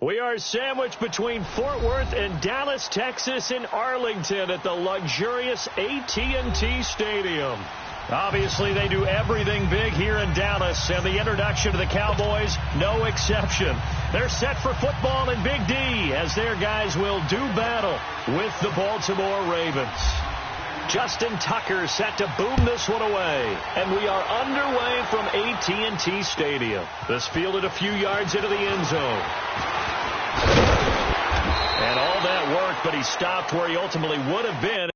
We are sandwiched between Fort Worth and Dallas, Texas, in Arlington at the luxurious AT&T Stadium. Obviously, they do everything big here in Dallas, and the introduction to the Cowboys, no exception. They're set for football in Big D as their guys will do battle with the Baltimore Ravens. Justin Tucker set to boom this one away, and we are underway from AT&T Stadium. This fielded a few yards into the end zone. And all that work, but he stopped where he ultimately would have been.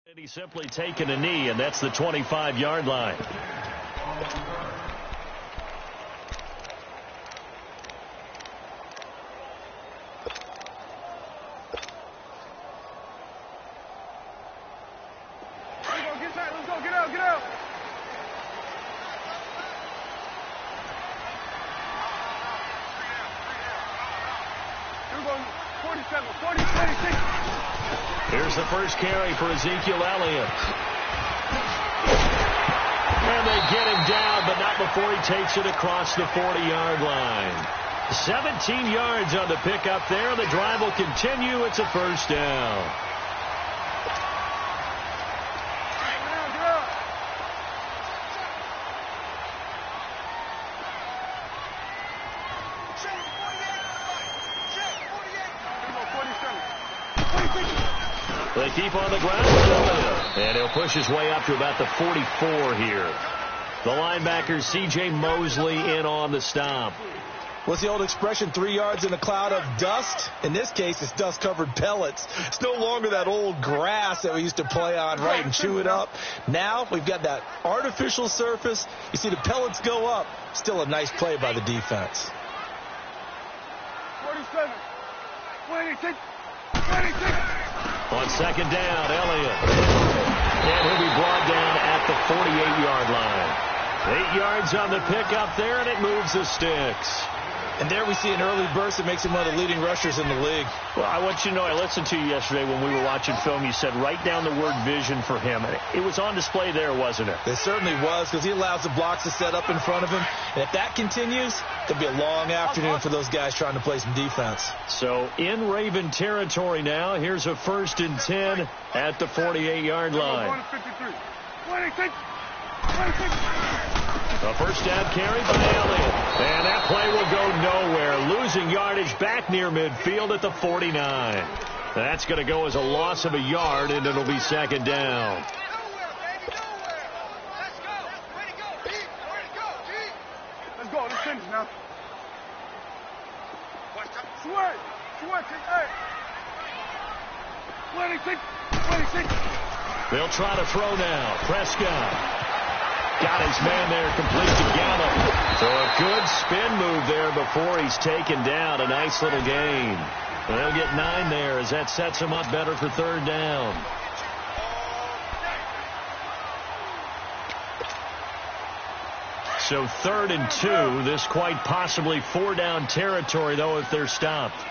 And he's simply taken a knee, and that's the 25-yard line. Let's go, get out. We're going 47, 40, 26. Here's the first carry for Ezekiel Elliott. And they get him down, but not before he takes it across the 40-yard line. 17 yards on the pickup there. The drive will continue. It's a first down. They keep on the ground, and he'll push his way up to about the 44 here. The linebacker, C.J. Mosley, in on the stop. What's the old expression, 3 yards in a cloud of dust? In this case, it's dust-covered pellets. It's no longer that old grass that we used to play on, right, and chew it up. Now we've got that artificial surface. You see the pellets go up. Still a nice play by the defense. 47, 26, 26. On second down, Elliott. And he'll be brought down at the 48-yard line. 8 yards on the pickup there, and it moves the sticks. And there we see an early burst that makes him one of the leading rushers in the league. Well, I want you to know, I listened to you yesterday when we were watching film. You said write down the word vision for him. It was on display there, wasn't it? It certainly was, because he allows the blocks to set up in front of him. And if that continues, it'll be a long afternoon for those guys trying to play some defense. So in Raven territory now, here's a 1st and 10 at the 48-yard line. 26, 26. A first down carry by Elliott. And that play will go nowhere. Losing yardage back near midfield at the 49. That's going to go as a loss of a yard, and it'll be second down. Let's go. Let's finish now. Sweat. Hey. 26, 26. They'll try to throw now. Prescott. Got his man there, complete to Gallup. So a good spin move there before he's taken down. A nice little gain. And they'll get 9 there as that sets him up better for third down. So 3rd and 2. This quite possibly 4-down territory, though, if they're stopped.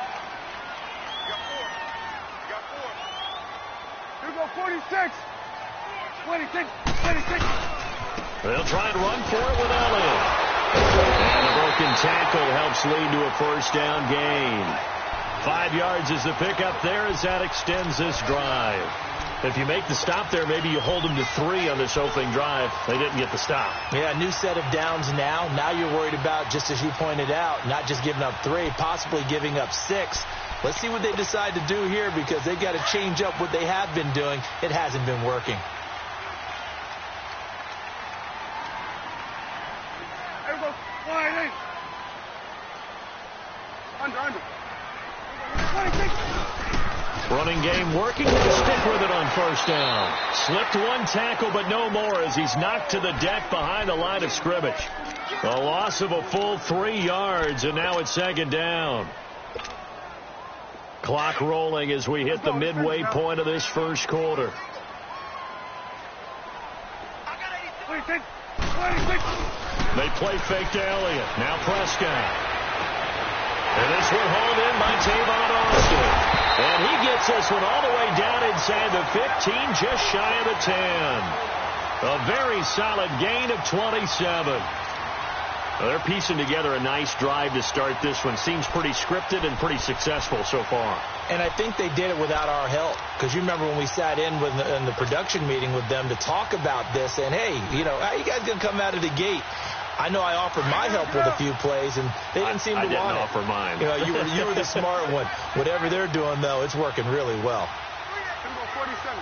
Here we go, 46. 26. 26. They'll try and run for it with Elliott. And a broken tackle helps lead to a first down gain. 5 yards is the pickup there as that extends this drive. If you make the stop there, maybe you hold them to 3 on this opening drive. They didn't get the stop. Yeah, new set of downs now. Now you're worried about, just as you pointed out, not just giving up 3, possibly giving up 6. Let's see what they decide to do here because they've got to change up what they have been doing. It hasn't been working. Here we go, 188. Under. 26. Running game working. Stick with it on first down. Slipped one tackle, but no more as he's knocked to the deck behind the line of scrimmage. A loss of a full 3 yards, and now it's 2nd down. Clock rolling as we hit the midway point of this first quarter. 26. They play fake to Elliott. Now Prescott. And this one hauled in by Tavon Austin. And he gets this one all the way down inside the 15, just shy of the 10. A very solid gain of 27. Well, they're piecing together a nice drive to start this one. Seems pretty scripted and pretty successful so far. And I think they did it without our help. Because you remember when we sat in the production meeting with them to talk about this. And, hey, how you guys going to come out of the gate? I know I offered my help with a few plays, and they didn't seem to want it. I didn't offer mine. You were the smart one. Whatever they're doing, though, it's working really well. 47.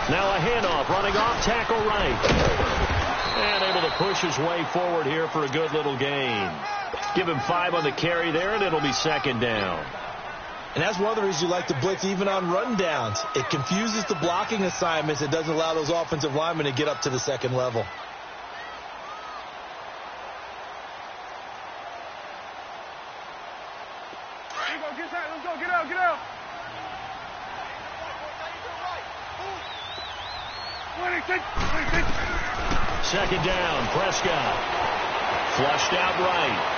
Now a handoff, running off tackle right. And able to push his way forward here for a good little gain. Give him 5 on the carry there, and it'll be 2nd down. And that's one of the reasons you like to blitz even on run downs. It confuses the blocking assignments. It doesn't allow those offensive linemen to get up to the 2nd level. Here we go, get out, let's go, get out. 26. 2nd down, Prescott. Flushed out right.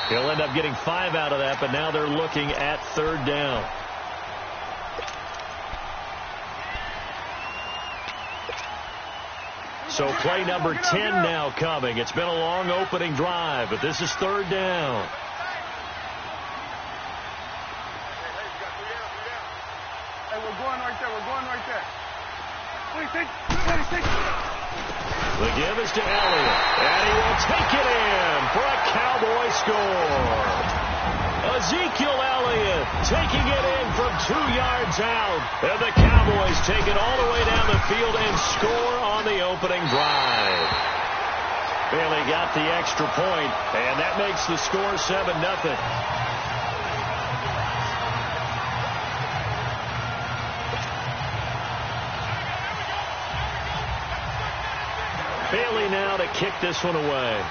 He'll end up getting 5 out of that, but now they're looking at 3rd down. So play number 10 now coming. It's been a long opening drive, but this is 3rd down. Hey, we're going right there. 26. The give is to Elliott, and he will take it in for a Cowboy score. Ezekiel Elliott taking it in from 2 yards out, and the Cowboys take it all the way down the field and score on the opening drive. Bailey got the extra point, and that makes the score 7-0. Bailey now to kick this one away.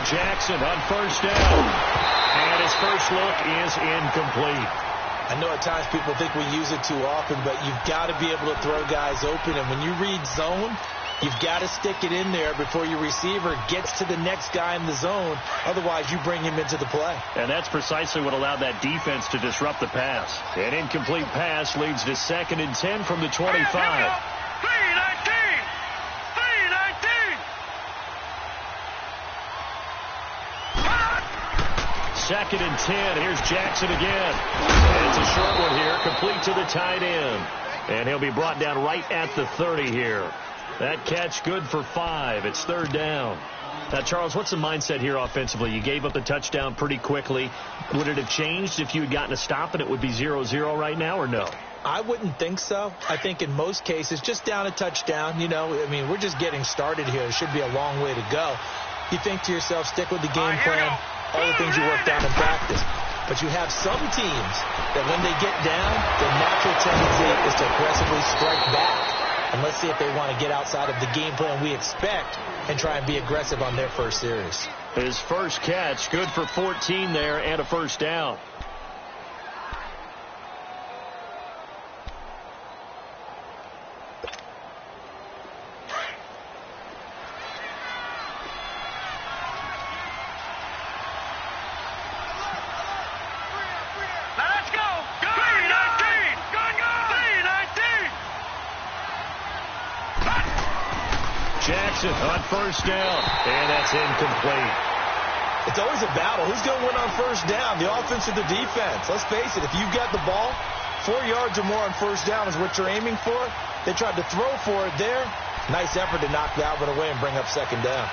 Jackson on first down. And his first look is incomplete. I know at times people think we use it too often, but you've got to be able to throw guys open. And when you read zone, you've got to stick it in there before your receiver gets to the next guy in the zone. Otherwise, you bring him into the play. And that's precisely what allowed that defense to disrupt the pass. An incomplete pass leads to 2nd and 10 from the 25. 2nd and 10. Here's Jackson again. And it's a short one here, complete to the tight end. And he'll be brought down right at the 30 here. That catch good for 5. It's 3rd down. Now, Charles, what's the mindset here offensively? You gave up the touchdown pretty quickly. Would it have changed if you had gotten a stop and it would be 0-0 right now, or no? I wouldn't think so. I think in most cases, just down a touchdown, you know, I mean, we're just getting started here. It should be a long way to go. You think to yourself, stick with the game plan, all the things you worked on in practice. But you have some teams that when they get down, their natural tendency is to aggressively strike back. And let's see if they want to get outside of the game plan we expect and try and be aggressive on their first series. His first catch, good for 14 there and a 1st down. On 1st down, and that's incomplete. It's always a battle. Who's going to win on 1st down, the offense or the defense? Let's face it, if you've got the ball, 4 yards or more on 1st down is what you're aiming for. They tried to throw for it there. Nice effort to knock that one away and bring up 2nd down.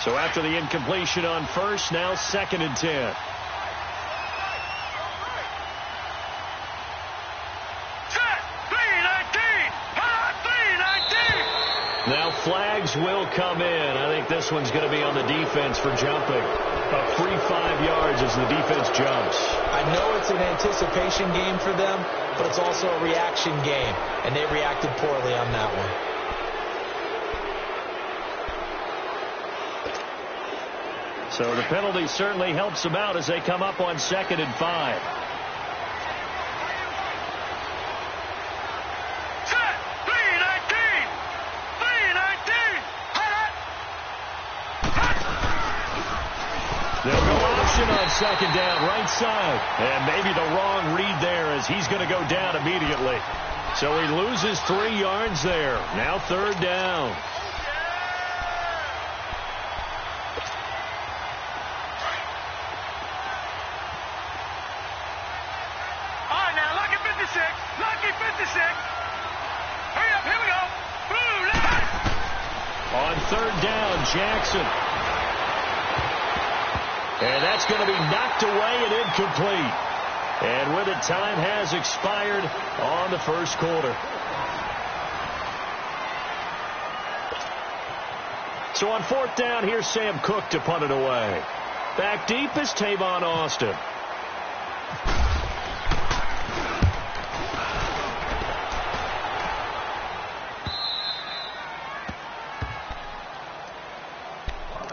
So after the incompletion on 1st, now 2nd and 10. Now flags will come in. I think this one's going to be on the defense for jumping. A free 5 yards as the defense jumps. I know it's an anticipation game for them, but it's also a reaction game, and they reacted poorly on that one. So the penalty certainly helps them out as they come up on 2nd and 5. On 2nd down, right side. And maybe the wrong read there as he's going to go down immediately. So he loses 3 yards there. Now 3rd down. All right, now, lucky 56. Lucky 56. Hurry up, here we go. On 3rd down, Jackson. And that's going to be knocked away and incomplete. And with it, time has expired on the 1st quarter. So on 4th down, here's Sam Cook to punt it away. Back deep is Tavon Austin.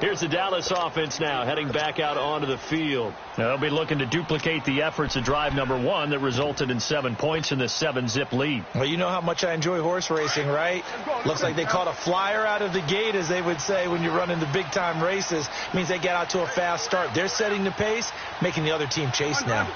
Here's the Dallas offense now, heading back out onto the field. Now, they'll be looking to duplicate the efforts of drive number 1 that resulted in 7 points in the 7-zip lead. Well, you know how much I enjoy horse racing, right? Looks like they caught a flyer out of the gate, as they would say when you're running the big-time races. It means they get out to a fast start. They're setting the pace, making the other team chase now.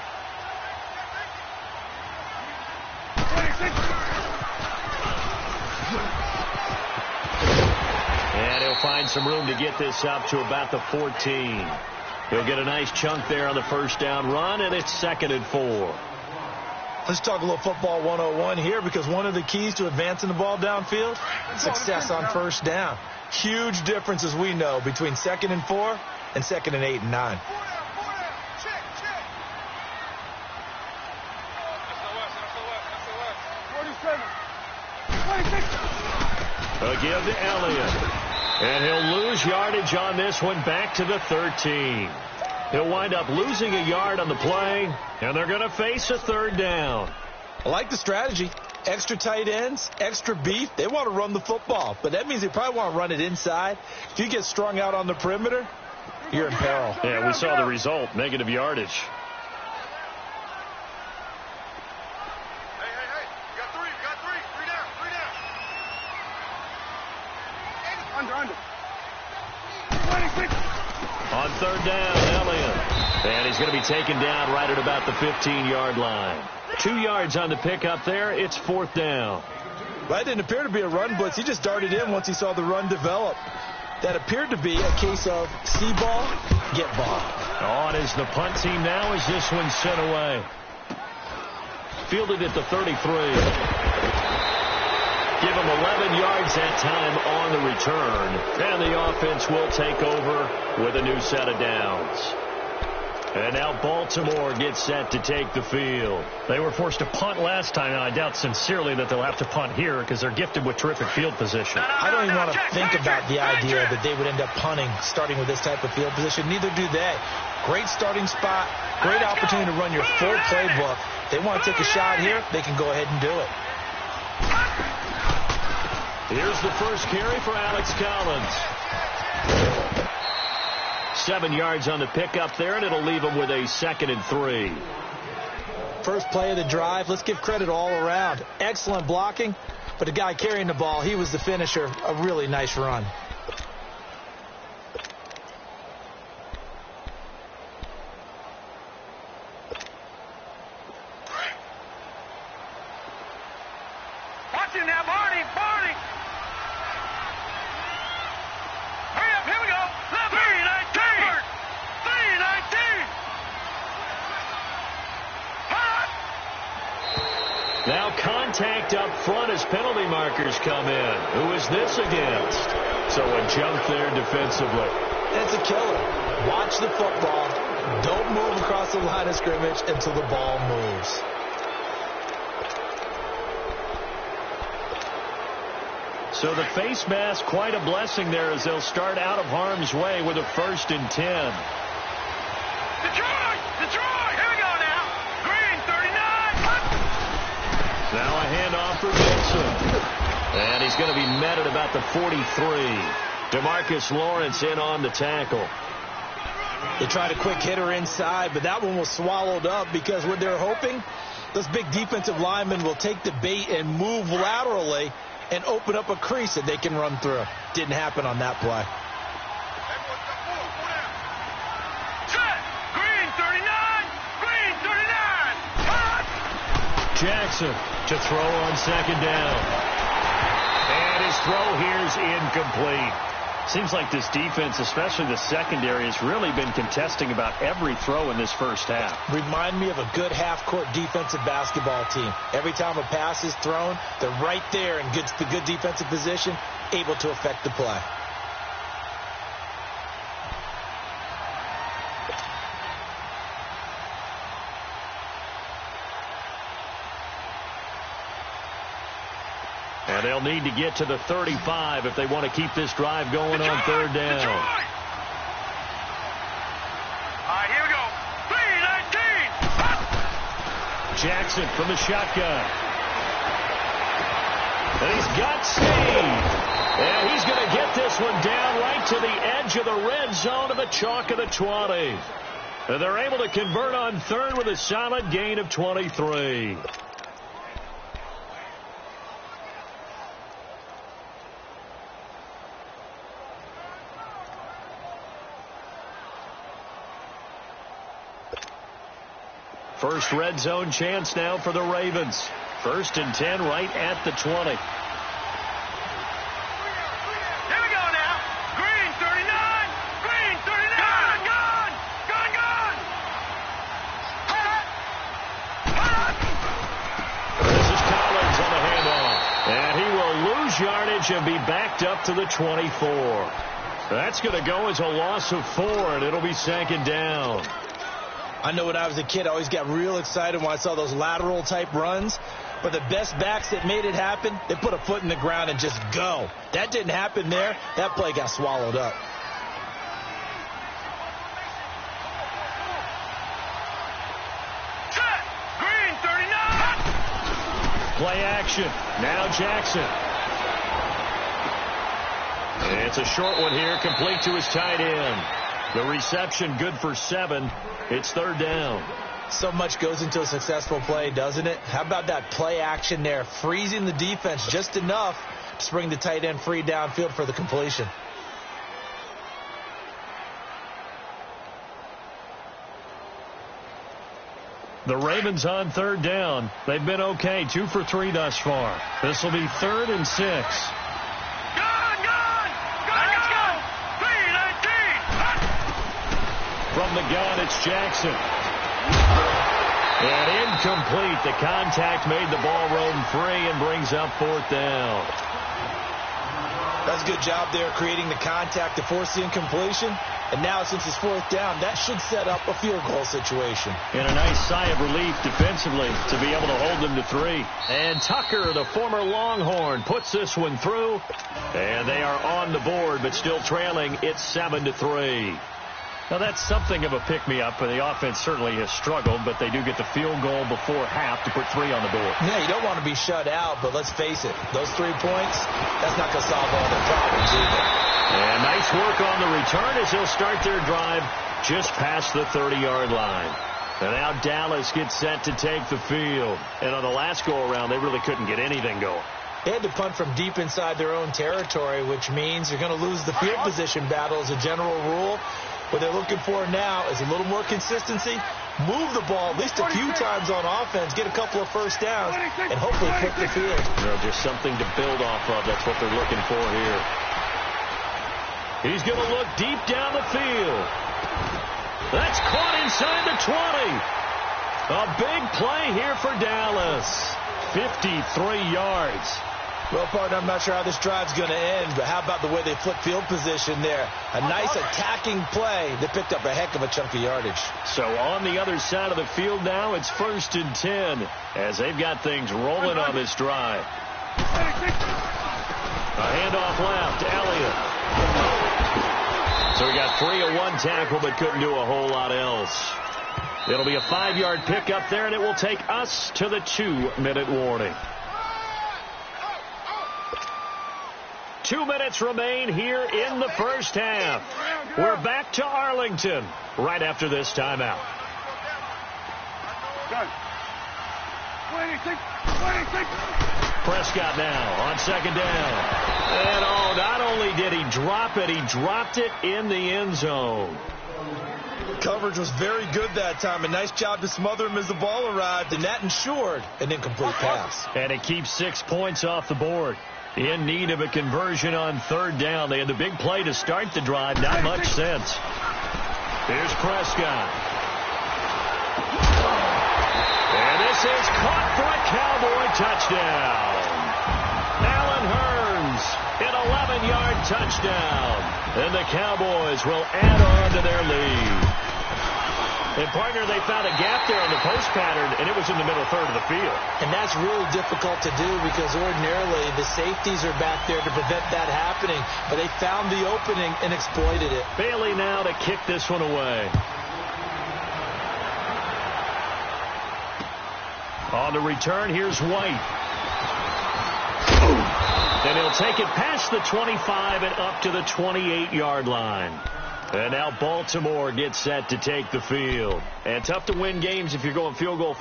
Find some room to get this up to about the 14. He'll get a nice chunk there on the 1st down run, and it's 2nd and 4. Let's talk a little football 101 here, because one of the keys to advancing the ball downfield, success on 1st down. Huge difference, as we know, between 2nd and 4 and 2nd and 8 and 9. A give to Elliott. And he'll lose yardage on this one, back to the 13. He'll wind up losing a yard on the play, and they're going to face a 3rd down. I like the strategy. Extra tight ends, extra beef. They want to run the football, but that means they probably want to run it inside. If you get strung out on the perimeter, you're in peril. Yeah, we saw the result, negative yardage. On 3rd down, Elliott. And he's going to be taken down right at about the 15-yard line. 2 yards on the pickup there. It's 4th down. That didn't appear to be a run blitz. He just darted in once he saw the run develop. that appeared to be a case of see ball, get ball. On is the punt team now as this one's sent away. Fielded at the 33. Give him 11 yards that time on the return. And the offense will take over with a new set of downs. And now Baltimore gets set to take the field. They were forced to punt last time, and I doubt sincerely that they'll have to punt here because they're gifted with terrific field position. I don't even want to think about the idea that they would end up punting starting with this type of field position. Neither do they. Great starting spot, great opportunity to run your full playbook. They want to take a shot here, they can go ahead and do it. Here's the first carry for Alex Collins. 7 yards on the pickup there, and it'll leave him with a 2nd and 3. First play of the drive, let's give credit all around. Excellent blocking, but the guy carrying the ball, he was the finisher. A really nice run. Watch him now, Barney. Hurry up, here we go. 3-19. Now contact up front as penalty markers come in. Who is this against? So a jump there defensively. It's a killer. Watch the football. Don't move across the line of scrimmage until the ball moves. So the face mask, quite a blessing there as they'll start out of harm's way with a 1st and 10. Detroit! Here we go now. Green, 39. Now a handoff for Dixon. And he's going to be met at about the 43. DeMarcus Lawrence in on the tackle. They tried a quick hitter inside, but that one was swallowed up because what they're hoping, those big defensive linemen will take the bait and move laterally and open up a crease that they can run through. Didn't happen on that play. Set. Green, 39. Jackson to throw on 2nd down. And his throw here's incomplete. Seems like this defense, especially the secondary, has really been contesting about every throw in this first half. Remind me of a good half-court defensive basketball team. Every time a pass is thrown, they're right there in good defensive position, able to affect the play. And they'll need to get to the 35 if they want to keep this drive going on 3rd down. All right, here we go. 3-19. Jackson from the shotgun. And he's got Steve. And he's going to get this one down right to the edge of the red zone of the chalk of the 20. And they're able to convert on 3rd with a solid gain of 23. First red zone chance now for the Ravens. 1st and 10 right at the 20. Here we go now. Green, 39. Green, 39. Gun. This is Collins on the handoff. And he will lose yardage and be backed up to the 24. That's going to go as a loss of 4, and it'll be 2nd down. I know when I was a kid, I always got real excited when I saw those lateral type runs. But the best backs that made it happen, they put a foot in the ground and just go. That didn't happen there. That play got swallowed up. Set. Green, 39. Play action. Now Jackson. It's a short one here, complete to his tight end. The reception good for 7. It's 3rd down. So much goes into a successful play, doesn't it? How about that play action there, freezing the defense just enough to bring the tight end free downfield for the completion. The Ravens on 3rd down. They've been okay, 2 for 3 thus far. This will be 3rd and 6. Gun. Let's go. the gun, it's Jackson. And incomplete. The contact made the ball roam free and brings up 4th down. That's a good job there creating the contact to force the incompletion. And now since it's 4th down, that should set up a field goal situation. And a nice sigh of relief defensively to be able to hold them to 3. And Tucker, the former Longhorn, puts this one through. And they are on the board, but still trailing. It's 7-3. Now, that's something of a pick-me-up, and the offense certainly has struggled, but they do get the field goal before half to put 3 on the board. Yeah, you don't want to be shut out, but let's face it, those 3 points, that's not going to solve all their problems either. And nice work on the return as they'll start their drive just past the 30-yard line. And now Dallas gets set to take the field. And on the last go-around, they really couldn't get anything going. They had to punt from deep inside their own territory, which means you're going to lose the field position battle as a general rule. What they're looking for now is a little more consistency, move the ball at least a few times on offense, get a couple of first downs, and hopefully flip the field. Just something to build off of. That's what they're looking for here. He's going to look deep down the field. That's caught inside the 20. A big play here for Dallas. 53 yards. Well, partner, I'm not sure how this drive's going to end, but how about the way they flip field position there? A nice attacking play that picked up a heck of a chunk of yardage. So on the other side of the field now, it's 1st and 10 as they've got things rolling on this drive. A handoff left, Elliott. So we got 3-1 tackle, but couldn't do a whole lot else. It'll be a 5-yard pickup there, and it will take us to the 2-minute warning. 2 minutes remain here in the first half. We're back to Arlington right after this timeout. Prescott now on 2nd down. And not only did he drop it, he dropped it in the end zone. Coverage was very good that time. A nice job to smother him as the ball arrived, and that ensured an incomplete pass. And it keeps 6 points off the board. In need of a conversion on 3rd down. They had the big play to start the drive. Not much sense. Here's Prescott. And this is caught for a Cowboy touchdown. Allen Hurns, an 11-yard touchdown. And the Cowboys will add on to their lead. And, partner, they found a gap there on the post pattern, and it was in the middle third of the field. And that's really difficult to do because ordinarily the safeties are back there to prevent that happening. But they found the opening and exploited it. Bailey now to kick this one away. On the return, here's White. And he'll take it past the 25 and up to the 28-yard line. And now Baltimore gets set to take the field. And tough to win games if you're going field goal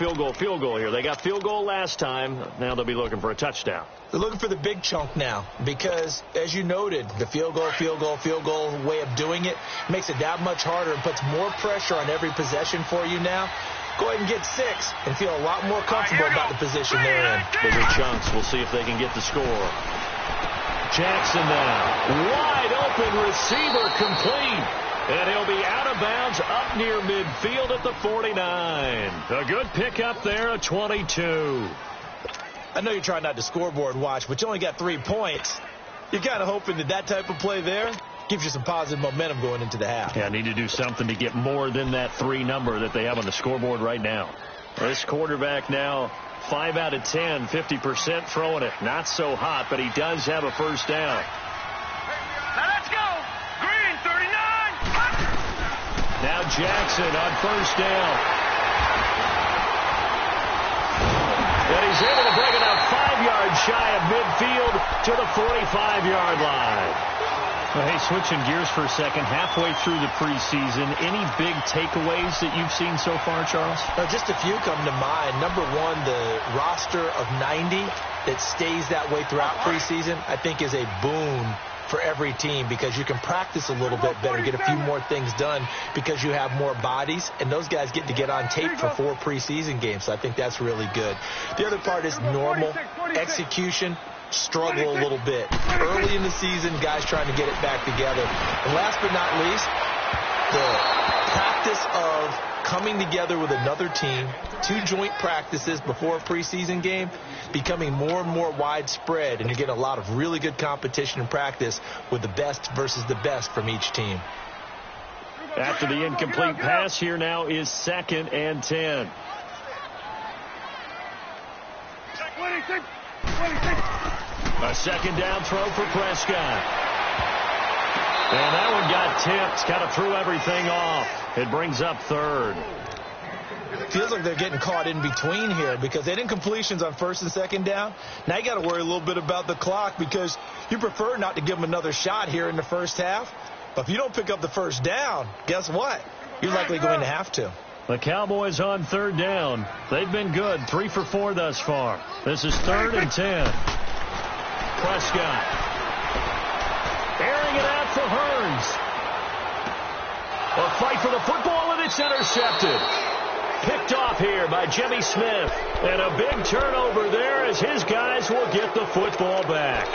here. They got field goal last time. Now they'll be looking for a touchdown. They're looking for the big chunk now because, as you noted, the field goal way of doing it makes it that much harder and puts more pressure on every possession for you now. Go ahead and get 6 and feel a lot more comfortable about the position they're in. Bigger chunks. We'll see if they can get the score. Jackson now. Wide open receiver complete. And he'll be out of bounds up near midfield at the 49. A good pickup there, a 22. I know you're trying not to scoreboard watch, but you only got 3 points. You're kind of hoping that type of play there gives you some positive momentum going into the half. Yeah, need to do something to get more than that 3 number that they have on the scoreboard right now. This quarterback now 5 out of 10, 50% throwing it. Not so hot, but he does have a first down. Now let's go. Green, 39. Now Jackson on first down. And he's able to bring it up 5 yards shy of midfield to the 45-yard line. Well, hey, switching gears for a second, halfway through the preseason, any big takeaways that you've seen so far, Charles? Just a few come to mind. Number one, the roster of 90 that stays that way throughout preseason, I think is a boon for every team because you can practice a little bit better, get a few more things done because you have more bodies, and those guys get to get on tape for 4 preseason games, so I think that's really good. The other part is normal execution. Struggle a little bit. Early in the season, guys trying to get it back together. And last but not least, the practice of coming together with another team, 2 joint practices before a preseason game, becoming more and more widespread, and you get a lot of really good competition and practice with the best versus the best from each team. After the incomplete pass, here now is 2nd and 10. A 2nd down throw for Prescott. And that one got tipped, kind of threw everything off. It brings up 3rd. Feels like they're getting caught in between here because they didn't completions on 1st and 2nd down. Now you got to worry a little bit about the clock because you prefer not to give them another shot here in the first half. But if you don't pick up the 1st down, guess what? You're likely going to have to. The Cowboys on 3rd down. They've been good, 3 for 4 thus far. This is 3rd and 10. Prescott airing it out for Hearns. A fight for the football, and it's intercepted. Picked off here by Jimmy Smith. And a big turnover there as his guys will get the football back.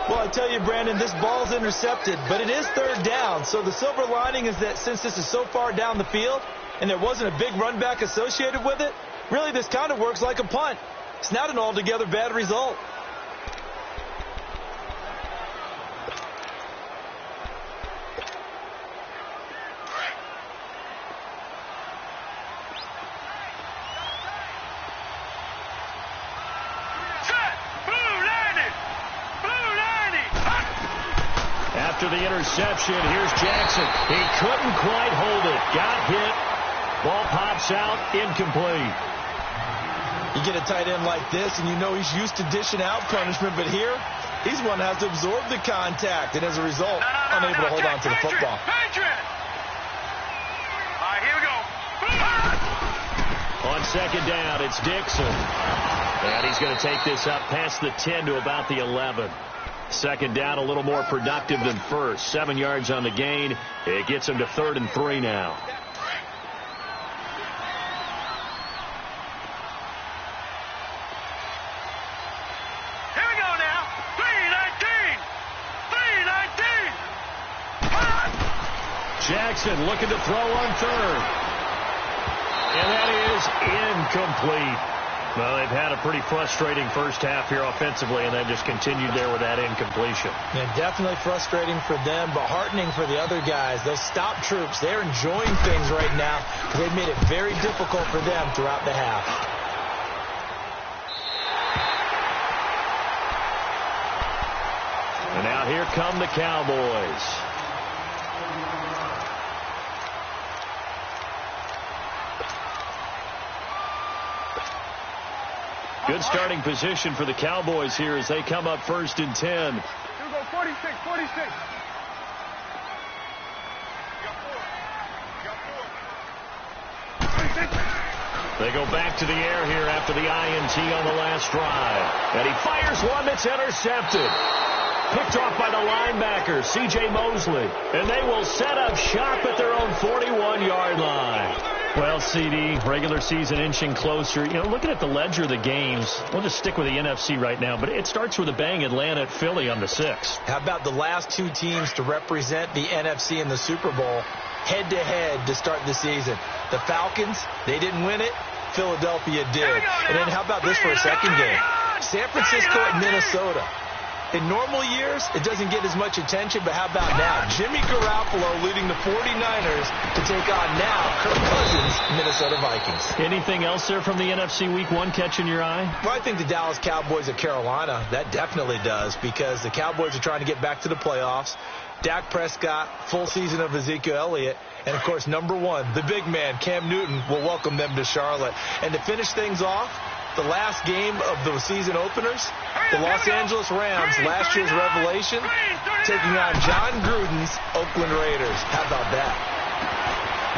Well, I tell you, Brandon, this ball's intercepted, but it is 3rd down. So the silver lining is that since this is so far down the field and there wasn't a big run back associated with it, really this kind of works like a punt. It's not an altogether bad result. After the interception, here's Jackson. He couldn't quite hold it. Got hit. Ball pops out. Incomplete. You get a tight end like this, and you know he's used to dishing out punishment, but here, he's one that has to absorb the contact, and as a result, unable to hold on to the football. All right, here we go. On 2nd down, it's Dixon. And he's going to take this up past the 10 to about the 11. 2nd down, a little more productive than 1st. 7 yards on the gain. It gets him to 3rd and 3 now. Here we go now. 3-19. Jackson looking to throw on 3rd. And that is incomplete. Well, they've had a pretty frustrating first half here offensively, and they've just continued there with that incompletion. Yeah, definitely frustrating for them, but heartening for the other guys. Those stop troops, they're enjoying things right now because they've made it very difficult for them throughout the half. And now here come the Cowboys. Good starting position for the Cowboys here as they come up 1st and 10. Here we go, 46. They go back to the air here after the INT on the last drive. And he fires one that's intercepted. Picked off by the linebacker, C.J. Mosley. And they will set up shop at their own 41-yard line. Well, CD, regular season inching closer. You know, looking at the ledger of the games, we'll just stick with the NFC right now, but it starts with a bang, Atlanta at Philly on the 6th. How about the last 2 teams to represent the NFC in the Super Bowl head-to-head to start the season? The Falcons, they didn't win it. Philadelphia did. And then how about this for a second game? San Francisco at Minnesota. In normal years, it doesn't get as much attention, but how about now? Jimmy Garoppolo leading the 49ers to take on now Kirk Cousins' Minnesota Vikings. Anything else there from the NFC Week 1 catching your eye? Well, I think the Dallas Cowboys at Carolina, that definitely does, because the Cowboys are trying to get back to the playoffs. Dak Prescott, full season of Ezekiel Elliott, and, of course, number 1, the big man, Cam Newton, will welcome them to Charlotte. And to finish things off, the last game of the season openers, the Los Angeles Rams, last year's revelation, taking on John Gruden's Oakland Raiders. How about that?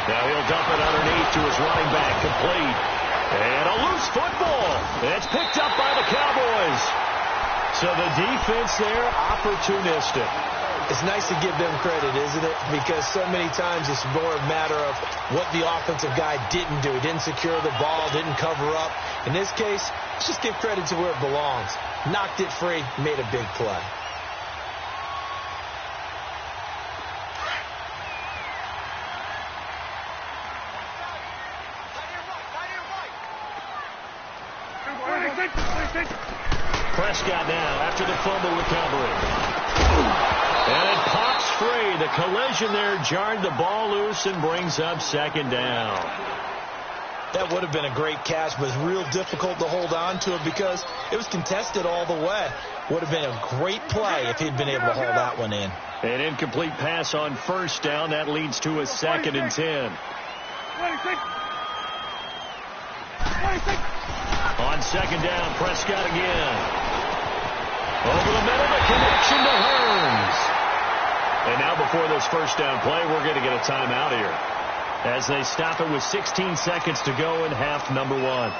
Now he'll dump it underneath to his running back, complete. And a loose football. It's picked up by the Cowboys. So the defense there, opportunistic. It's nice to give them credit, isn't it? Because so many times it's more a matter of what the offensive guy didn't do. He didn't secure the ball, didn't cover up. In this case, let's just give credit to where it belongs. Knocked it free, made a big play. Prescott now after the fumble recovery. And it pops free. The collision there jarred the ball loose and brings up second down. That would have been a great catch, but it's real difficult to hold on to it because it was contested all the way. Would have been a great play if he'd been able to hold that one in. An incomplete pass on first down. That leads to a 2nd and 10. On second down, Prescott again. Over the middle, the connection to Hearns. And now before this first down play, we're going to get a timeout here, as they stop it with 16 seconds to go in half number 1.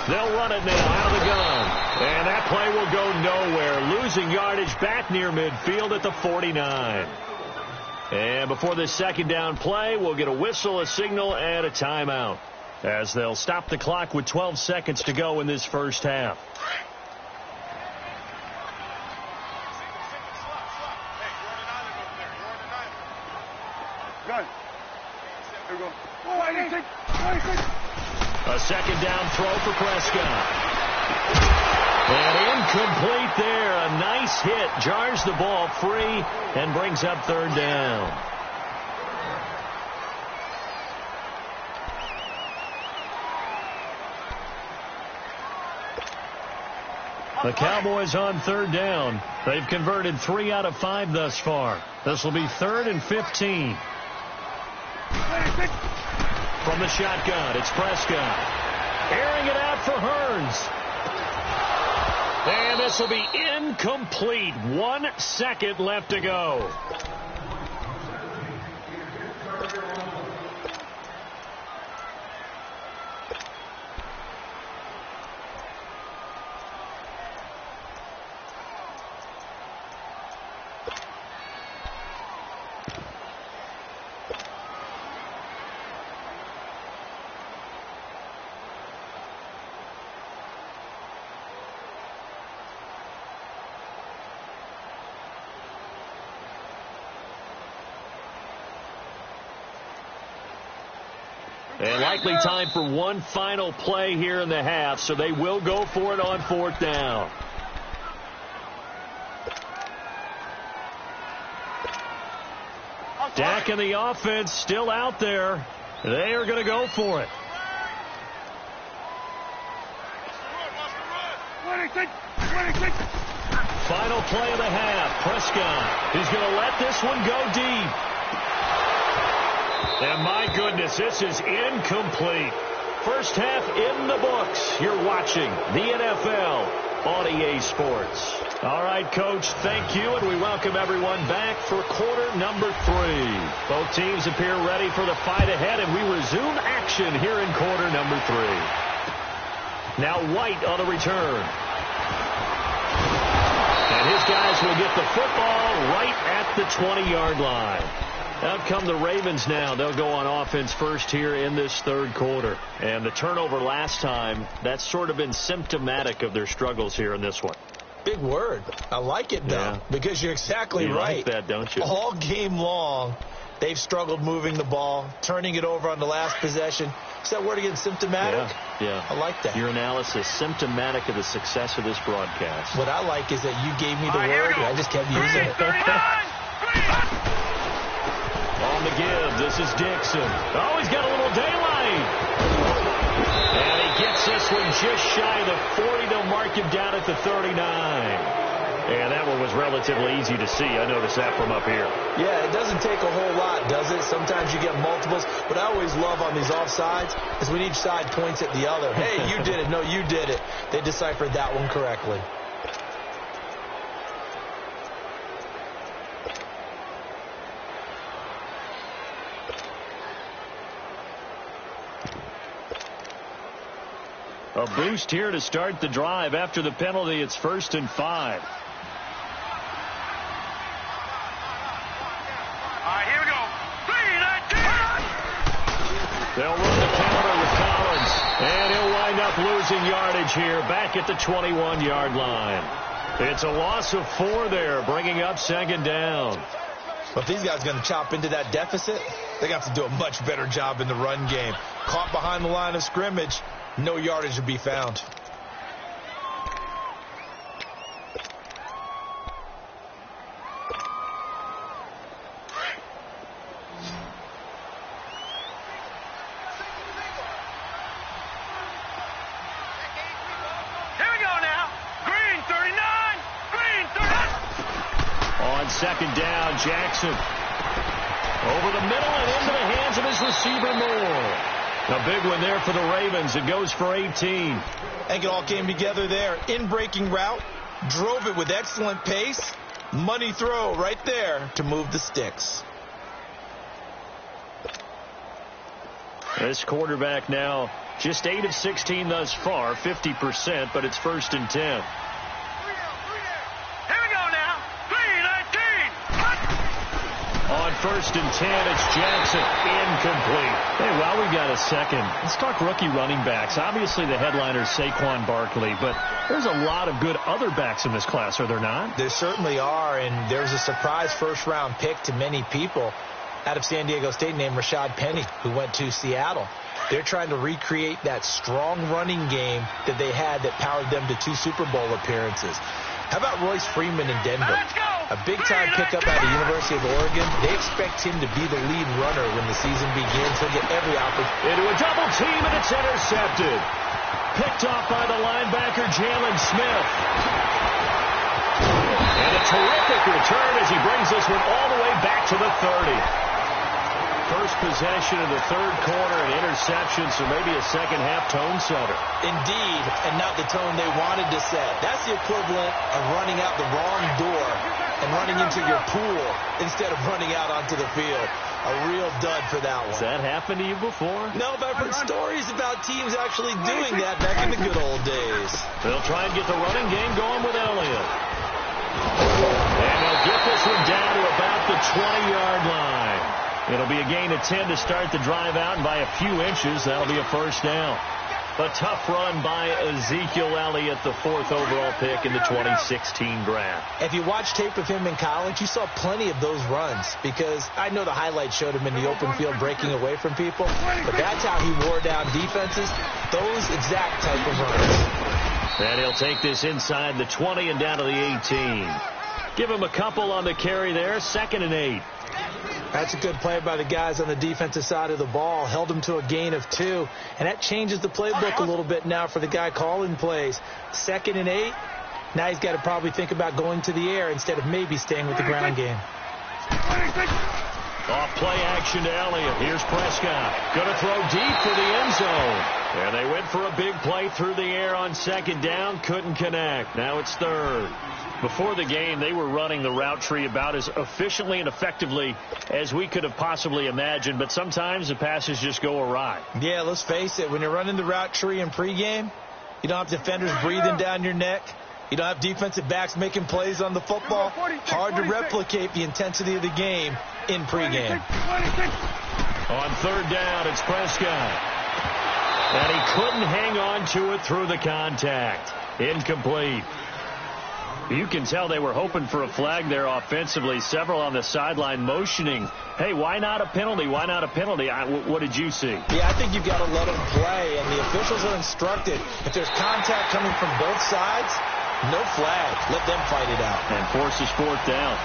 They'll run it now out of the gun. And that play will go nowhere. Losing yardage back near midfield at the 49. And before this second down play, we'll get a whistle, a signal, and a timeout, as they'll stop the clock with 12 seconds to go in this first half. A second down throw for Prescott. And incomplete there. A nice hit. Jars the ball free and brings up third down. The Cowboys on third down. They've converted 3 out of 5 thus far. This will be 3rd and 15. From the shotgun, it's Prescott. Airing it out for Hearns. And this will be incomplete. 1 second left to go. And likely time for one final play here in the half, so they will go for it on 4th down. Dak and the offense still out there. They are going to go for it. Final play of the half. Prescott is going to let this one go deep. And my goodness, this is incomplete. First half in the books. You're watching the NFL on EA Sports. All right, Coach, thank you, and we welcome everyone back for quarter number 3. Both teams appear ready for the fight ahead, and we resume action here in quarter number 3. Now White on the return. And his guys will get the football right at the 20-yard line. Out come the Ravens now. They'll go on offense first here in this third quarter. And the turnover last time, that's sort of been symptomatic of their struggles here in this one. Big word. I like it, though, because you're exactly right. You like that, don't you? All game long, they've struggled moving the ball, turning it over on the last possession. Is that word again, symptomatic? Yeah. I like that. Your analysis, symptomatic of the success of this broadcast. What I like is that you gave me the word, and I just kept using it. On the give, this is Dixon. Oh, he's got a little daylight. And he gets this one just shy of the 40. They'll mark him down at the 39. And that one was relatively easy to see. I noticed that from up here. Yeah, it doesn't take a whole lot, does it? Sometimes you get multiples. What I always love on these offsides is when each side points at the other. Hey, you did it. No, you did it. They deciphered that one correctly. A boost here to start the drive. After the penalty, it's 1st and 5. Here we go. They'll run the counter with Collins. And he'll wind up losing yardage here, back at the 21-yard line. It's a loss of 4 there, bringing up second down. But if these guys are going to chop into that deficit, they got to do a much better job in the run game. Caught behind the line of scrimmage, no yardage to be found. Second down, Jackson. Over the middle and into the hands of his receiver, Moore. A big one there for the Ravens. It goes for 18. I think it all came together there. In-breaking route, drove it with excellent pace. Money throw right there to move the sticks. This quarterback now just 8 of 16 thus far, 50%, but it's 1st and 10. On 1st and 10, it's Jackson. Incomplete. Hey, while we got a second, let's talk rookie running backs. Obviously, the headliner's Saquon Barkley, but there's a lot of good other backs in this class, are there not? There certainly are, and there's a surprise first-round pick to many people out of San Diego State named Rashad Penny, who went to Seattle. They're trying to recreate that strong running game that they had that powered them to 2 Super Bowl appearances. How about Royce Freeman in Denver? A big-time pickup out of the University of Oregon. They expect him to be the lead runner when the season begins. He'll get every opportunity. Into a double team, and it's intercepted. Picked off by the linebacker, Jalen Smith. And a terrific return as he brings this one all the way back to the 30. First possession of the third quarter, an interception, so maybe a second-half tone setter. Indeed, and not the tone they wanted to set. That's the equivalent of running out the wrong door and running into your pool instead of running out onto the field. A real dud for that one. Has that happened to you before? No, but I've heard stories about teams actually doing that back in the good old days. They'll try and get the running game going with Elliott. And they'll get this one down to about the 20-yard line. It'll be a gain of 10 to start the drive out, and by a few inches, that'll be a first down. A tough run by Ezekiel Elliott, the 4th overall pick in the 2016 draft. If you watch tape of him in college, you saw plenty of those runs, because I know the highlights showed him in the open field breaking away from people, but that's how he wore down defenses, those exact type of runs. And he'll take this inside the 20 and down to the 18. Give him a couple on the carry there, 2nd and 8. That's a good play by the guys on the defensive side of the ball. Held them to a gain of 2. And that changes the playbook a little bit now for the guy calling plays. 2nd and 8. Now he's got to probably think about going to the air instead of maybe staying with the ground game. Off play action to Elliott. Here's Prescott. Going to throw deep for the end zone. And they went for a big play through the air on 2nd down. Couldn't connect. Now it's 3rd. Before the game, they were running the route tree about as efficiently and effectively as we could have possibly imagined, but sometimes the passes just go awry. Yeah, let's face it. When you're running the route tree in pregame, you don't have defenders breathing down your neck. You don't have defensive backs making plays on the football. Hard to replicate the intensity of the game in pregame. On 3rd down, it's Prescott. And he couldn't hang on to it through the contact. Incomplete. You can tell they were hoping for a flag there offensively. Several on the sideline motioning, hey, why not a penalty? Why not a penalty? What did you see? Yeah, I think you've got to let them play, and the officials are instructed. If there's contact coming from both sides, no flag. Let them fight it out. And forces 4th down.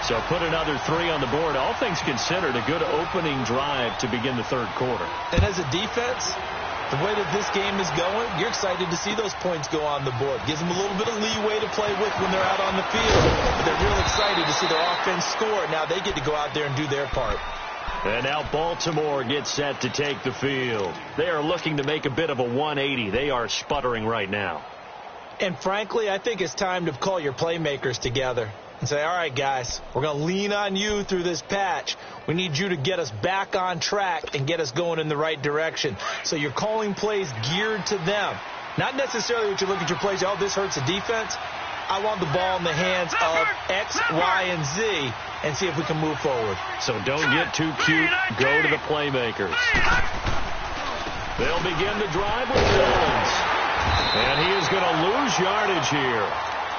So put another 3 on the board. All things considered, a good opening drive to begin the 3rd quarter. And as a defense, the way that this game is going, you're excited to see those points go on the board. Gives them a little bit of leeway to play with when they're out on the field. But they're real excited to see their offense score. Now they get to go out there and do their part. And now Baltimore gets set to take the field. They are looking to make a bit of a 180. They are sputtering right now. And frankly, I think it's time to call your playmakers together and say, all right, guys, we're going to lean on you through this patch. We need you to get us back on track and get us going in the right direction. So you're calling plays geared to them. Not necessarily what you look at your plays, oh, this hurts the defense. I want the ball in the hands of X, Y, and Z and see if we can move forward. So don't get too cute. Go to the playmakers. They'll begin the drive with Jones. And he is going to lose yardage here.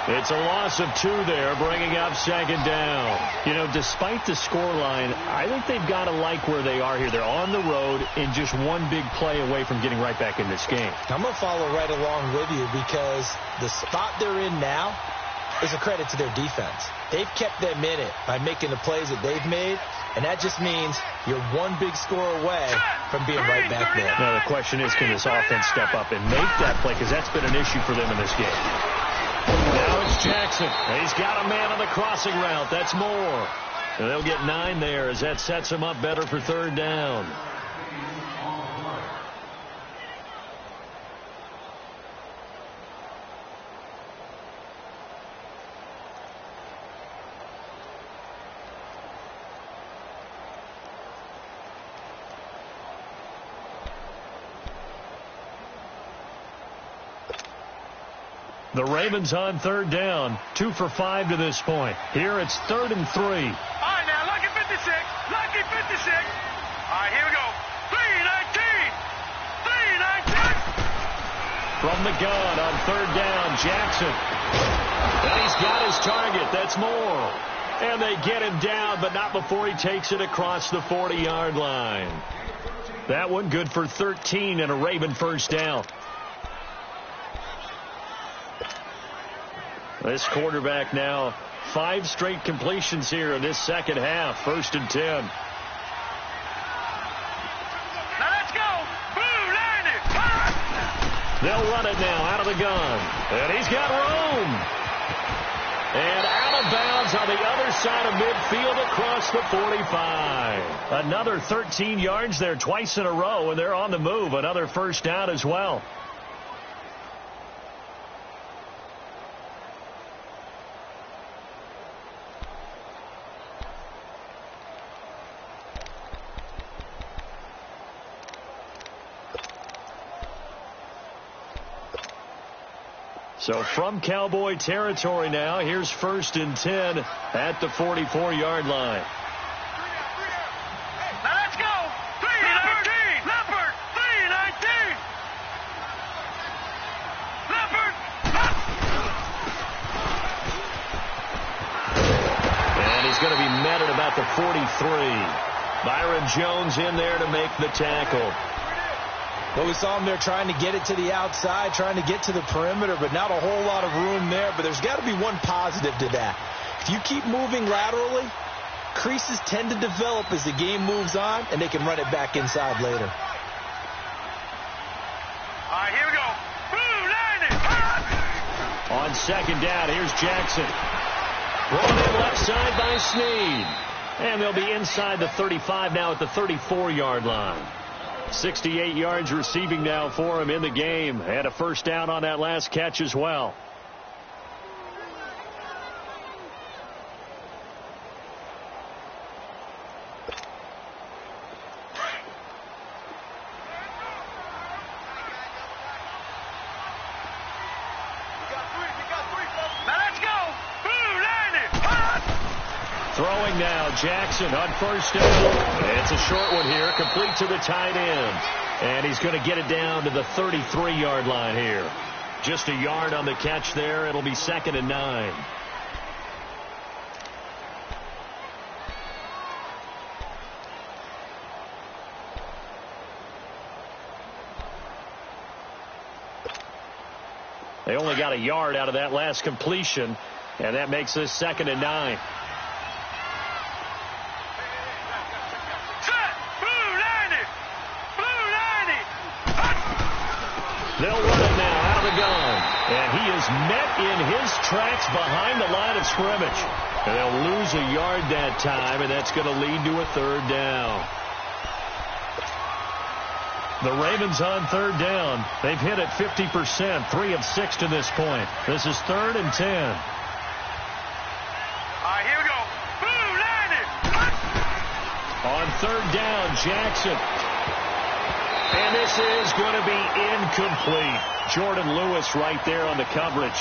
It's a loss of 2 there, bringing up second down. You know, despite the scoreline, I think they've got to like where they are here. They're on the road and just one big play away from getting right back in this game. I'm going to follow right along with you because the spot they're in now is a credit to their defense. They've kept them in it by making the plays that they've made, and that just means you're one big score away from being right back there. Now, the question is, can this offense step up and make that play? Because that's been an issue for them in this game. Now it's Jackson. He's got a man on the crossing route. That's more. And they'll get 9 there as that sets him up better for third down. The Ravens on third down, 2 for 5 to this point. Here it's 3rd and 3. All right, now, lucky 56. Lucky 56. All right, here we go. 3-19. 3-19. From the gun on third down, Jackson. And he's got his target. That's more. And they get him down, but not before he takes it across the 40-yard line. That one good for 13 and a Raven first down. This quarterback now 5 straight completions here in this second half. 1st and 10. Now let's go. Blue line it. They'll run it now out of the gun. And he's got room. And out of bounds on the other side of midfield across the 45. Another 13 yards there twice in a row, and they're on the move. Another first down as well. So from Cowboy territory now, here's 1st and 10 at the 44-yard line. Now let's go. 3-19. Leopard. 3-19. Leopard. And he's going to be met at about the 43. Byron Jones in there to make the tackle. Well, we saw him there trying to get it to the outside, trying to get to the perimeter, but not a whole lot of room there. But there's got to be one positive to that. If you keep moving laterally, creases tend to develop as the game moves on, and they can run it back inside later. All right, here we go. Blue line it. On second down, here's Jackson. Rolling in left side by Snead. And they'll be inside the 35 now at the 34-yard line. 68 yards receiving now for him in the game. Had a first down on that last catch as well. Throwing now, Jackson on first down. It's a short one here, complete to the tight end. And he's going to get it down to the 33-yard line here. Just a yard on the catch there. It'll be 2nd and 9. They only got a yard out of that last completion, and that makes this 2nd and 9. They'll run it now out of the gun. And he is met in his tracks behind the line of scrimmage. And they'll lose a yard that time, and that's going to lead to a 3rd down. The Ravens on 3rd down. They've hit it 50%, 3 of 6 to this point. This is 3rd and 10. All right, here we go. Blue line it. On 3rd down, Jackson. And this is going to be incomplete. Jordan Lewis right there on the coverage.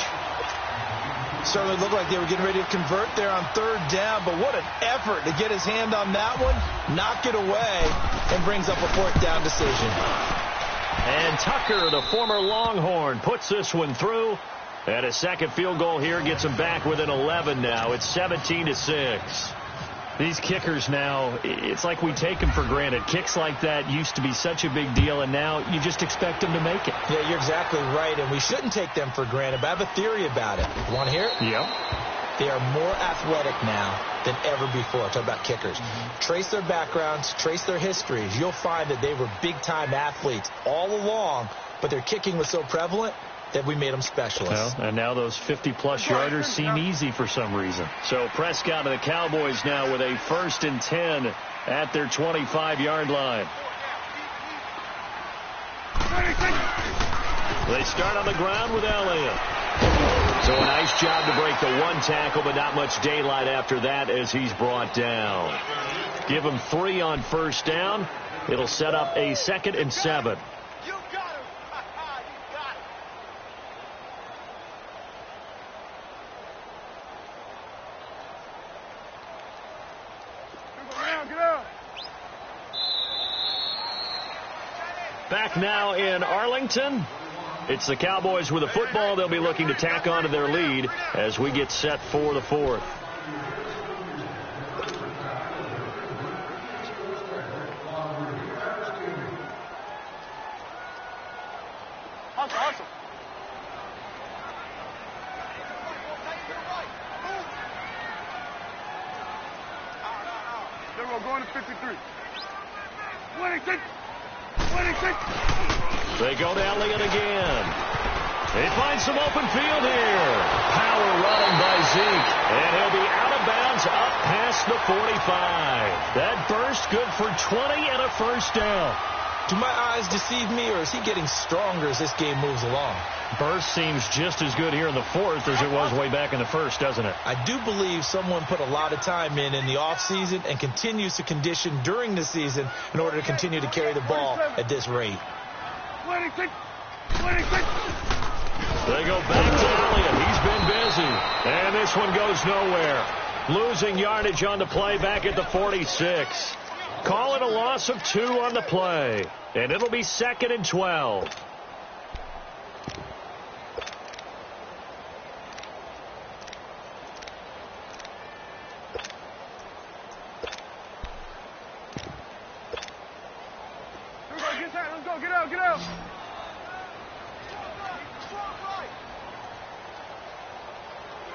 Certainly looked like they were getting ready to convert there on 3rd down, but what an effort to get his hand on that one, knock it away, and brings up a 4th down decision. And Tucker, the former Longhorn, puts this one through. And a second field goal here gets them back within 11 now. It's 17-6. These kickers now, it's like we take them for granted. Kicks like that used to be such a big deal, and now you just expect them to make it. Yeah, you're exactly right, and we shouldn't take them for granted, but I have a theory about it. You want to hear it? Yep. They are more athletic now than ever before. Talk about kickers. Trace their backgrounds, trace their histories. You'll find that they were big-time athletes all along, but their kicking was so prevalent that we made them specialists. Well, and now those 50-plus yarders seem easy for some reason. So Prescott and the Cowboys now with a 1st and 10 at their 25-yard line. They start on the ground with Elliott. So a nice job to break the one tackle, but not much daylight after that as he's brought down. Give him 3 on 1st down. It'll set up a 2nd and 7. Back now in Arlington. It's the Cowboys with the football. They'll be looking to tack on to their lead as we get set for the 4th. Awesome. Then we're going to 53. 26. They go to Elliott again. They find some open field here. Power running by Zeke. And he'll be out of bounds up past the 45. That burst good for 20 and a 1st down. Do my eyes deceive me, or is he getting stronger as this game moves along? Burst seems just as good here in the 4th as it was way back in the 1st, doesn't it? I do believe someone put a lot of time in the offseason and continues to condition during the season in order to continue to carry the ball at this rate. 26. They go back to Elliott. He's been busy. And this one goes nowhere. Losing yardage on the play back at the 46. Call it a loss of 2 on the play. And it'll be 2nd and 12. Let's go. Get out.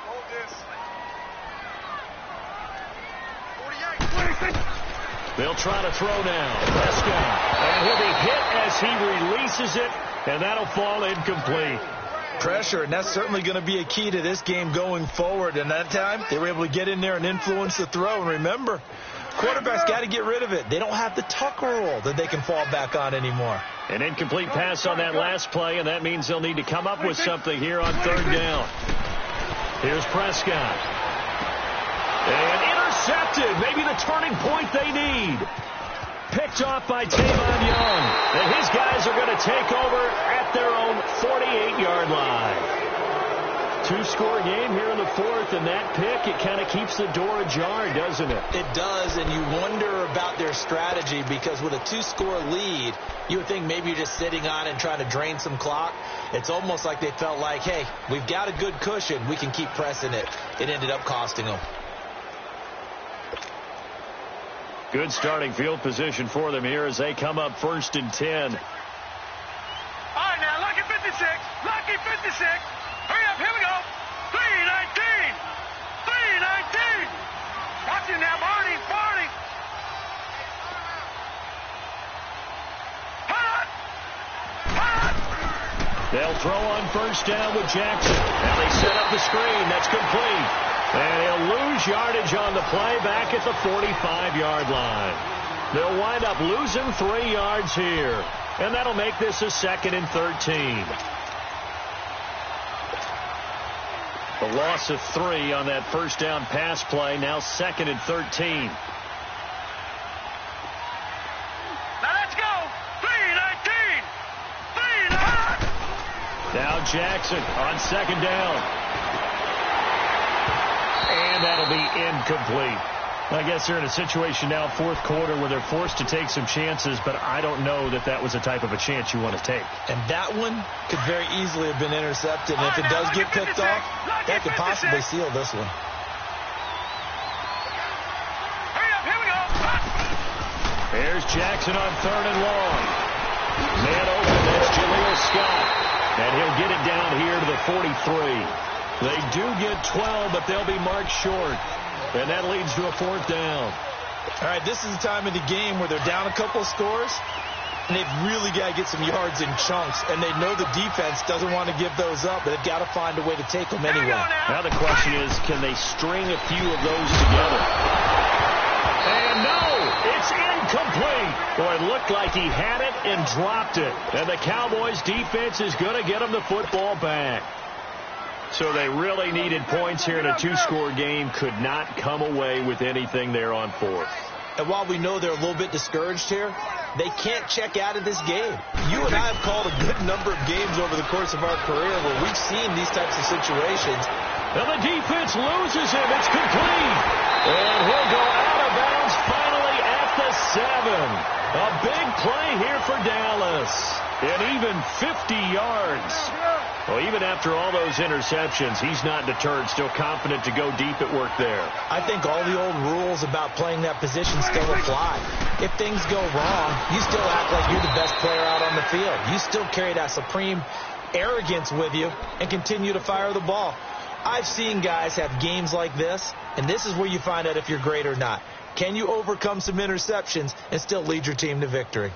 Hold this. 48. 26. They'll try to throw now. Prescott. And he'll be hit as he releases it, and that'll fall incomplete. Pressure, and that's certainly going to be a key to this game going forward. And that time, they were able to get in there and influence the throw. And remember, quarterbacks got to get rid of it. They don't have the Tucker roll that they can fall back on anymore. An incomplete pass on that last play, and that means they'll need to come up with something here on 3rd down. Here's Prescott. And intercepted. Maybe the turning point they need. Picked off by Tavon Young. And his guys are going to take over at their own 48-yard line. 2-score game here in the 4th, and that pick, it kind of keeps the door ajar, doesn't it? It does, and you wonder about their strategy because with a 2-score lead, you would think maybe you're just sitting on and trying to drain some clock. It's almost like they felt like, hey, we've got a good cushion. We can keep pressing it. It ended up costing them. Good starting field position for them here as they come up 1st and 10. All right, now, lucky 56. Lucky 56. Hurry up, here we go. 319. 319. Watch it now, Barney. Hot. They'll throw on 1st down with Jackson. Now they set up the screen. That's complete. And he'll lose yardage on the play back at the 45-yard line. They'll wind up losing 3 yards here. And that'll make this a 2nd and 13. The loss of 3 on that 1st down pass play. Now 2nd and 13. Now let's go. 319. Now Jackson on 2nd down. And that'll be incomplete. I guess they're in a situation now, fourth quarter, where they're forced to take some chances, but I don't know that that was the type of a chance you want to take. And that one could very easily have been intercepted. And if it does get picked off, that could possibly seal this one. Hurry up, here we go. Here's Jackson on third and long. Man open, that's Jaleel Scott. And he'll get it down here to the 43. They do get 12, but they'll be marked short. And that leads to a fourth down. All right, this is the time of the game where they're down a couple of scores, and they've really got to get some yards in chunks. And they know the defense doesn't want to give those up, but they've got to find a way to take them anyway. Now the question is, can they string a few of those together? And no, it's incomplete. Boy, it looked like he had it and dropped it. And the Cowboys' defense is going to get him the football back. So they really needed points here in a two-score game. Could not come away with anything there on fourth. And while we know they're a little bit discouraged here, they can't check out of this game. You and I have called a good number of games over the course of our career where we've seen these types of situations. And the defense loses him. It's complete. And he'll go out of bounds finally at the 7. A big play here for Dallas. And even 50 yards. Well, even after all those interceptions, he's not deterred, still confident to go deep at work there. I think all the old rules about playing that position still apply. If things go wrong, you still act like you're the best player out on the field. You still carry that supreme arrogance with you and continue to fire the ball. I've seen guys have games like this, and this is where you find out if you're great or not. Can you overcome some interceptions and still lead your team to victory?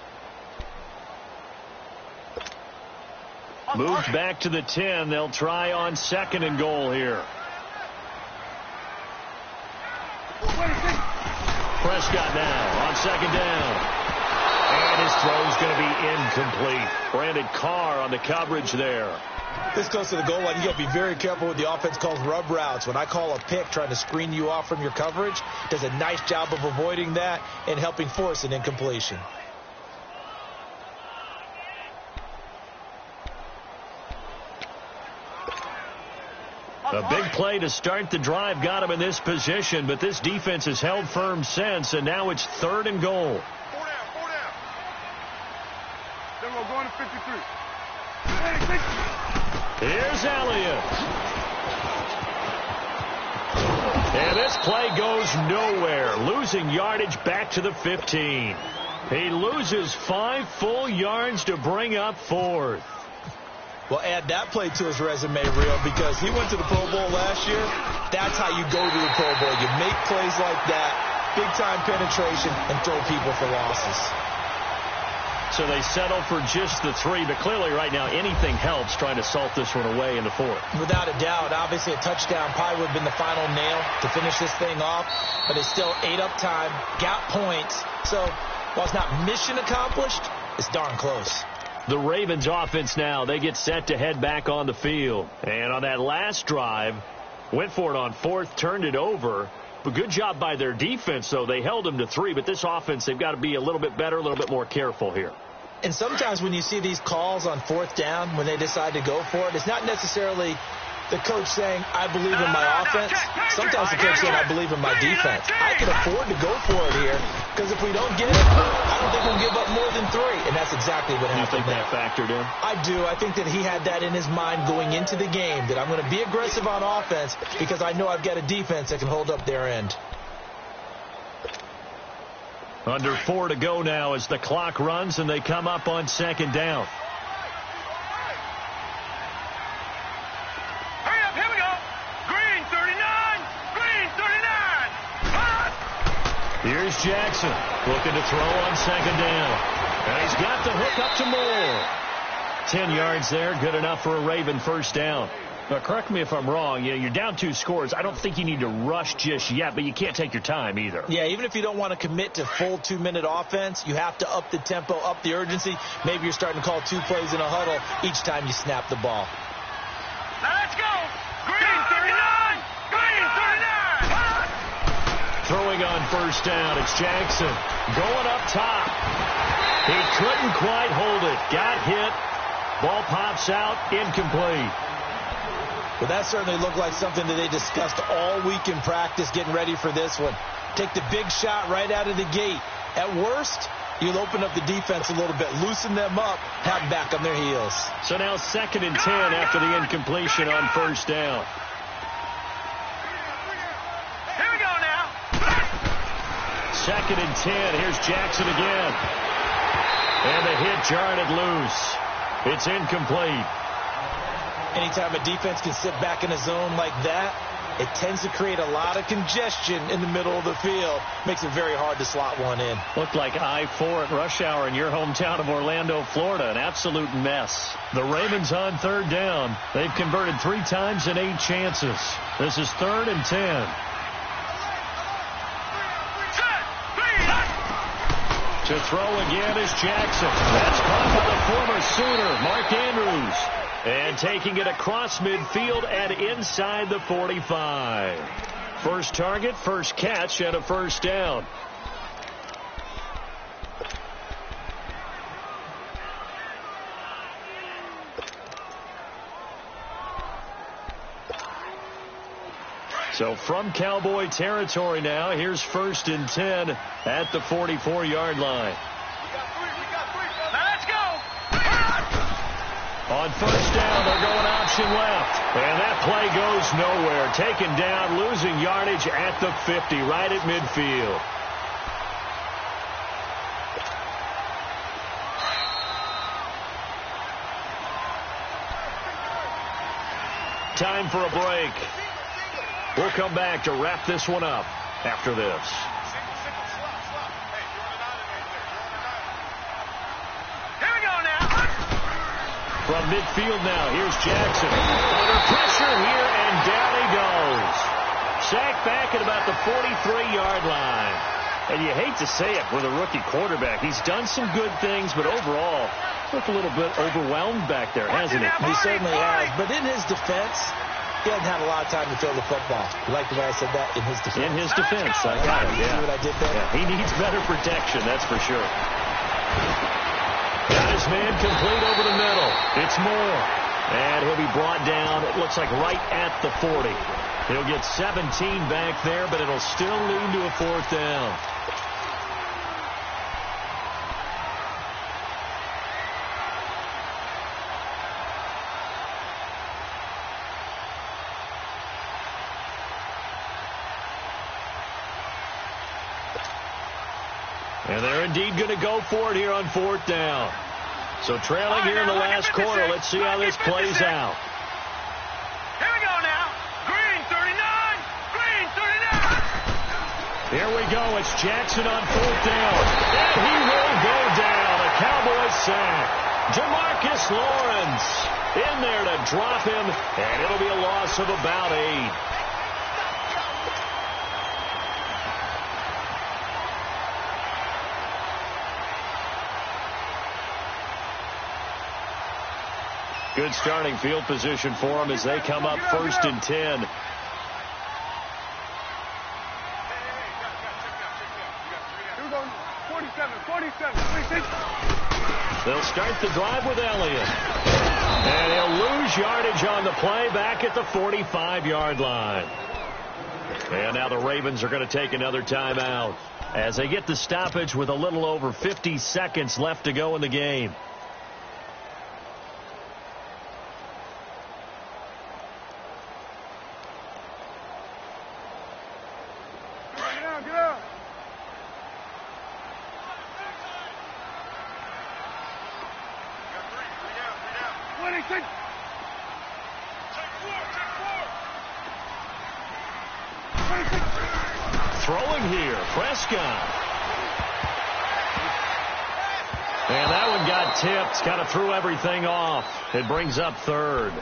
Moved back to the 10. They'll try on second and goal here. Prescott now on second down. And his throw's going to be incomplete. Brandon Carr on the coverage there. This close to the goal line, you got to be very careful with the offense calls rub routes. When I call a pick trying to screen you off from your coverage, does a nice job of avoiding that and helping force an incompletion. A big play to start the drive got him in this position, but this defense has held firm since, and now it's third and goal. 4 down. Then we'll go into 53. Here's Elliott. And this play goes nowhere, losing yardage back to the 15. He loses 5 full yards to bring up fourth. Well, add that play to his resume, Real, because he went to the Pro Bowl last year. That's how you go to the Pro Bowl. You make plays like that, big-time penetration, and throw people for losses. So they settle for just the 3, but clearly right now anything helps trying to salt this one away in the fourth. Without a doubt, obviously a touchdown probably would have been the final nail to finish this thing off, but they still ate up time, got points. So while it's not mission accomplished, it's darn close. The Ravens offense now, they get set to head back on the field. And on that last drive, went for it on fourth, turned it over. But good job by their defense, though. They held them to 3, but this offense, they've got to be a little bit better, a little bit more careful here. And sometimes when you see these calls on fourth down, when they decide to go for it, it's not necessarily the coach saying, I believe in my offense. Sometimes the coach saying, I believe in my defense. I can afford to go for it here, because if we don't get it, I don't think we'll give up more than 3. And that's exactly what happened. You think that factored in? I do. I think that he had that in his mind going into the game, that I'm going to be aggressive on offense because I know I've got a defense that can hold up their end. Under 4 to go now as the clock runs and they come up on second down. Hurry up, here we go. Green 39. Green 39. Here's Jackson looking to throw on second down. And he's got the hook up to Moore. 10 yards there, good enough for a Raven first down. Now, correct me if I'm wrong. You're down 2 scores. I don't think you need to rush just yet, but you can't take your time either. Yeah, even if you don't want to commit to full 2-minute offense, you have to up the tempo, up the urgency. Maybe you're starting to call 2 plays in a huddle each time you snap the ball. Now let's go. Green 39. Green 39. Throwing on first down, it's Jackson going up top. He couldn't quite hold it. Got hit. Ball pops out, incomplete. Well, that certainly looked like something that they discussed all week in practice getting ready for this one. Take the big shot right out of the gate. At worst, you'll open up the defense a little bit, loosen them up, have them back on their heels. So now 2nd and 10 after the incompletion on first down. Here we go now. 2nd and 10. Here's Jackson again. And the hit jarred it loose. It's incomplete. Anytime a defense can sit back in a zone like that, it tends to create a lot of congestion in the middle of the field. Makes it very hard to slot one in. Looked like I-4 at rush hour in your hometown of Orlando, Florida. An absolute mess. The Ravens on 3rd down. They've converted 3 times in 8 chances. This is 3rd and 10. To throw again is Jackson. That's caught by the former Sooner, Mark Andrews. And taking it across midfield and inside the 45. First target, first catch, and a first down. So from Cowboy territory now, here's 1st and 10 at the 44-yard line. Now let's go. On first down, they're going option left. And that play goes nowhere. Taken down, losing yardage at the 50, right at midfield. Time for a break. We'll come back to wrap this one up after this. Here we go now. From midfield now, here's Jackson. Under pressure here, and down he goes. Sacked back at about the 43-yard line. And you hate to say it with a rookie quarterback. He's done some good things, but overall, looked a little bit overwhelmed back there, hasn't he? He certainly has. But in his defense, he hasn't had a lot of time to throw the football. You like the way I said that? In his defense. In his defense. I got it, yeah. See what I did there? Yeah, he needs better protection, that's for sure. Got his man complete over the middle. It's Moore. And he'll be brought down, it looks like right at the 40. He'll get 17 back there, but it'll still lead to a 4th down. And they're indeed going to go for it here on 4th down. So trailing here in the last quarter. Let's see how this plays out. Here we go now. Green 39. Green 39. Here we go. It's Jackson on 4th down. And he will go down. A Cowboys sack. Jamarcus Lawrence in there to drop him. And it'll be a loss of about 8. Good starting field position for them as they come up 1st and 10. Here we go. 47, 26. They'll start the drive with Elliott. And he'll lose yardage on the play back at the 45-yard line. And now the Ravens are going to take another timeout as they get the stoppage with a little over 50 seconds left to go in the game. Throwing here, Prescott. And that one got tipped, kind of threw everything off. It brings up 3rd.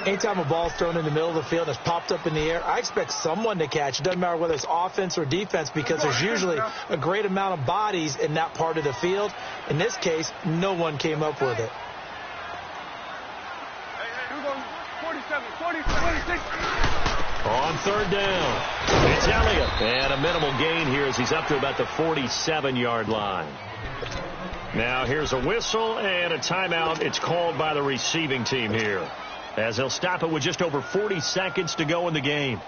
Anytime a ball's thrown in the middle of the field and it's popped up in the air, I expect someone to catch. It doesn't matter whether it's offense or defense because there's usually a great amount of bodies in that part of the field. In this case, no one came up with it. 46. On 3rd down, it's Elliott. And a minimal gain here as he's up to about the 47-yard line. Now here's a whistle and a timeout. It's called by the receiving team here, as they'll stop it with just over 40 seconds to go in the game.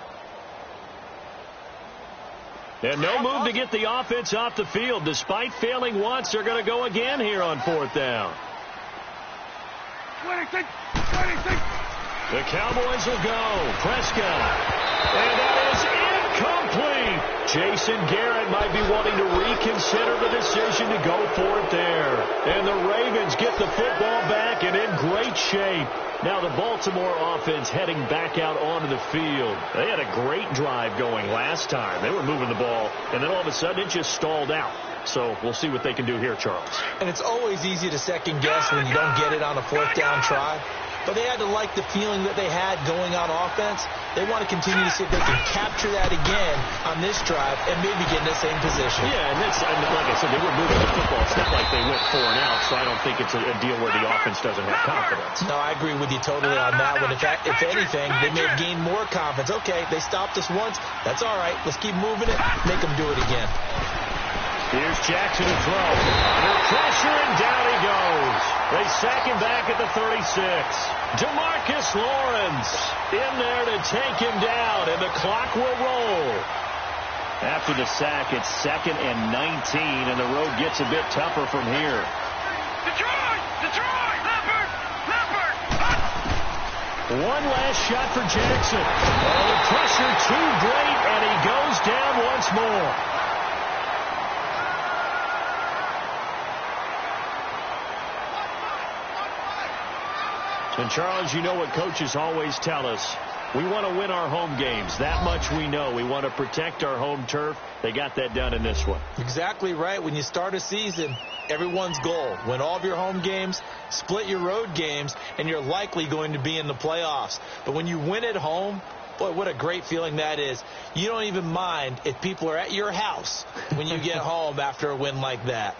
And no move to get the offense off the field. Despite failing once, they're going to go again here on 4th down. 26. The Cowboys will go. Prescott. And that is incomplete. Jason Garrett might be wanting to reconsider the decision to go for it there. And the Ravens get the football back and in great shape. Now the Baltimore offense heading back out onto the field. They had a great drive going last time. They were moving the ball, and then all of a sudden it just stalled out. So we'll see what they can do here, Charles. And it's always easy to second guess when you don't get it on a 4th down try. But they had to like the feeling that they had going on offense. They want to continue to see if they can capture that again on this drive and maybe get in the same position. Yeah, and like I said, they were moving the football. It's not like they went 4 and out, so I don't think it's a deal where the offense doesn't have confidence. No, I agree with you totally on that one. In fact, if anything, they may have gained more confidence. Okay, they stopped us once. That's all right. Let's keep moving it. Make them do it again. Here's Jackson to throw. Under pressure, and down he goes. They sack him back at the 36. DeMarcus Lawrence in there to take him down, and the clock will roll. After the sack, it's 2nd and 19, and the road gets a bit tougher from here. Detroit! Leopard! One last shot for Jackson. Oh, the pressure too great, and he goes down once more. And, Charles, you know what coaches always tell us. We want to win our home games. That much we know. We want to protect our home turf. They got that done in this one. Exactly right. When you start a season, everyone's goal, win all of your home games, split your road games, and you're likely going to be in the playoffs. But when you win at home, boy, what a great feeling that is. You don't even mind if people are at your house when you get home after a win like that.